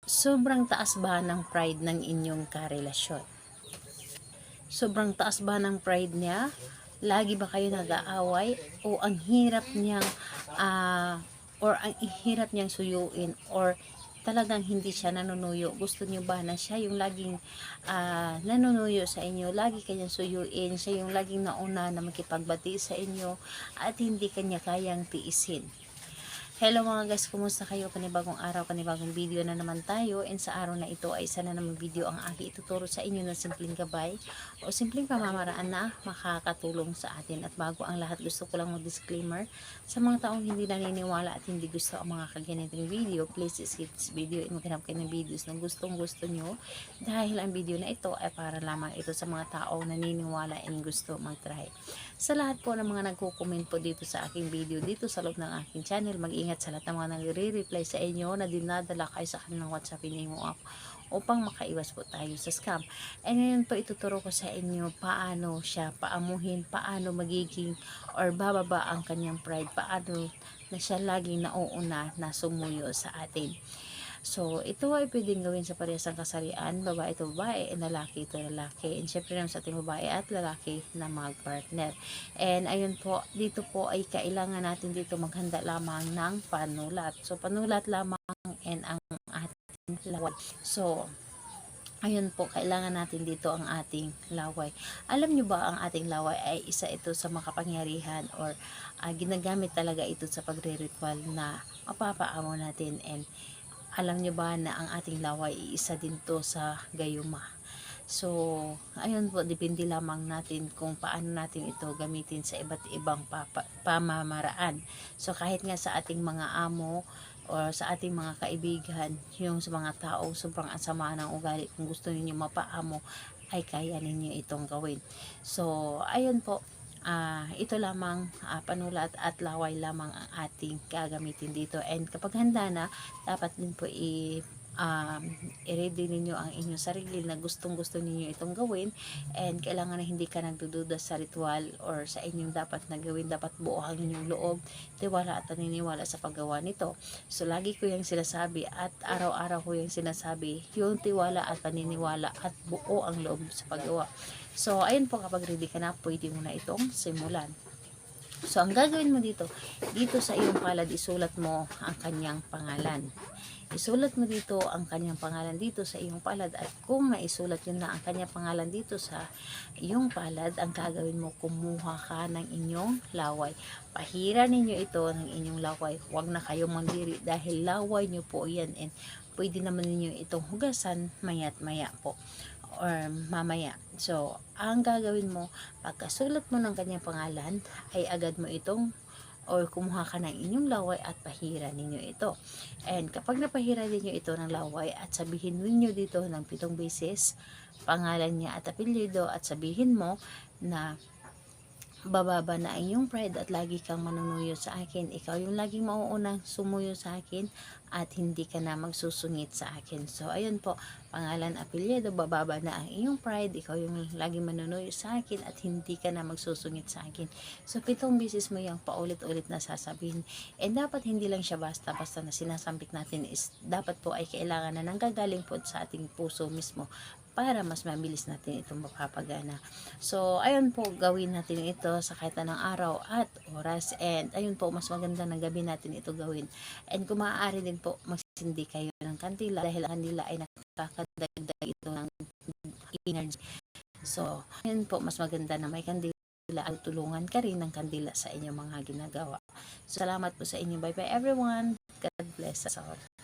Sobrang taas ba ng pride ng inyong karelasyon? Sobrang taas ba ng pride niya? Lagi ba kayo nag-aaway? O ang hirap niyang ang hirap niyang suyuin, or talagang hindi siya nanunuyo? Gusto niyo ba na siya yung laging nanunuyo sa inyo, lagi kanyang suyuin, siya yung laging nauna na makipagbati sa inyo at hindi kanya kayang tiisin? Hello mga guys, kumusta kayo? Panibagong araw, panibagong video na naman tayo. And sa araw na ito ay isa na namang video ang aking ituturo sa inyo ng simpleng gabay o simpleng pamamaraan na makakatulong sa atin. At bago ang lahat, gusto ko lang mag-disclaimer sa mga taong hindi naniniwala at hindi gusto ang mga kaganitong video. Please skip this video and maghanap kayo ng videos na gustong gusto nyo, dahil ang video na ito ay para lamang ito sa mga taong naniniwala and gusto mag-try. Sa lahat po ng mga nagko-comment po dito sa aking video, dito sa loob ng aking channel, mag-ingat sa lahat ng mga nagre-reply sa inyo na dinadala kayo sa kanilang WhatsApp Nemo app upang makaiwas po tayo sa scam. And ngayon po ituturo ko sa inyo paano siya paamuhin, paano magiging or bababa ang kanyang pride, paano na siya laging nauuna na sumuyo sa atin. So, ito ay pwedeng gawin sa parehas ng kasarian, babae ito babae, and lalaki ito lalaki. And syempre naman sa ating babae at lalaki na mag-partner. And ayun po, dito po ay kailangan natin dito maghanda lamang ng panulat. So, panulat lamang and ang ating laway. So, ayun po, kailangan natin dito ang ating laway. Alam nyo ba ang ating laway ay isa ito sa makapangyarihan or ginagamit talaga ito sa pagre-ritual na mapapaamo natin. And alam nyo ba na ang ating laway isa din to sa gayuma. So, ayun po, depende lamang natin kung paano natin ito gamitin sa iba't ibang pamamaraan. So, kahit nga sa ating mga amo or sa ating mga kaibigan, yung sa mga taong sobrang asama ng ugali, kung gusto niyo mapaamo, ay kaya ninyo itong gawin. So, ayun po, ito lamang panulat at laway lamang ang ating gagamitin dito. And kapag handa na, dapat din po i-ready ninyo ang inyong sarili na gustong gusto ninyo itong gawin, and kailangan na hindi ka nagdududa sa ritual or sa inyong dapat na gawin. Dapat buo ang inyong loob, tiwala at paniniwala sa paggawa nito. So lagi ko yung sinasabi at araw-araw ko yung sinasabi, yung tiwala at paniniwala at buo ang loob sa paggawa. So ayun po, kapag ready ka na, pwede mo na itong simulan. So ang gagawin mo dito sa iyong palad, isulat mo ang kanyang pangalan. Isulat mo dito ang kanyang pangalan dito sa iyong palad, at kung naisulat yun na ang kanyang pangalan dito sa iyong palad, ang gagawin mo, kumuha ka ng inyong laway. Pahira ninyo ito ng inyong laway. Huwag na kayong mandiri dahil laway nyo po yan, and pwede naman ninyo itong hugasan maya't maya po or mamaya. So, ang gagawin mo, pagkasulat mo ng kanyang pangalan, ay agad mo itong or kumuha ka ng inyong laway at pahira ninyo ito. And kapag napahira ninyo ito ng laway, at sabihin ninyo dito ng 7 beses pangalan niya at apelyido, at sabihin mo na bababa na ang iyong pride at lagi kang manunuyo sa akin. Ikaw yung laging mauunang sumuyo sa akin at hindi ka na magsusungit sa akin. So, ayun po, pangalan, apelyido, bababa na ang iyong pride. Ikaw yung laging manunuyo sa akin at hindi ka na magsusungit sa akin. So, 7 beses mo yung paulit-ulit na sasabihin. And dapat hindi lang siya basta-basta na sinasambit natin, is dapat po ay kailangan na nanggagaling po sa ating puso mismo para mas mabilis natin itong mapapagana. So, ayun po, gawin natin ito sa kahit anong araw at oras. And ayun po, mas maganda ng gabi natin ito gawin. And kung maaari din po, magsindi kayo ng kandila dahil ang kandila ay nakakadagdag ito ng energy. So, ayun po, mas maganda na may kandila at tulungan ka rin ng kandila sa inyong mga ginagawa. So, salamat po sa inyo. Bye bye everyone. God bless us all.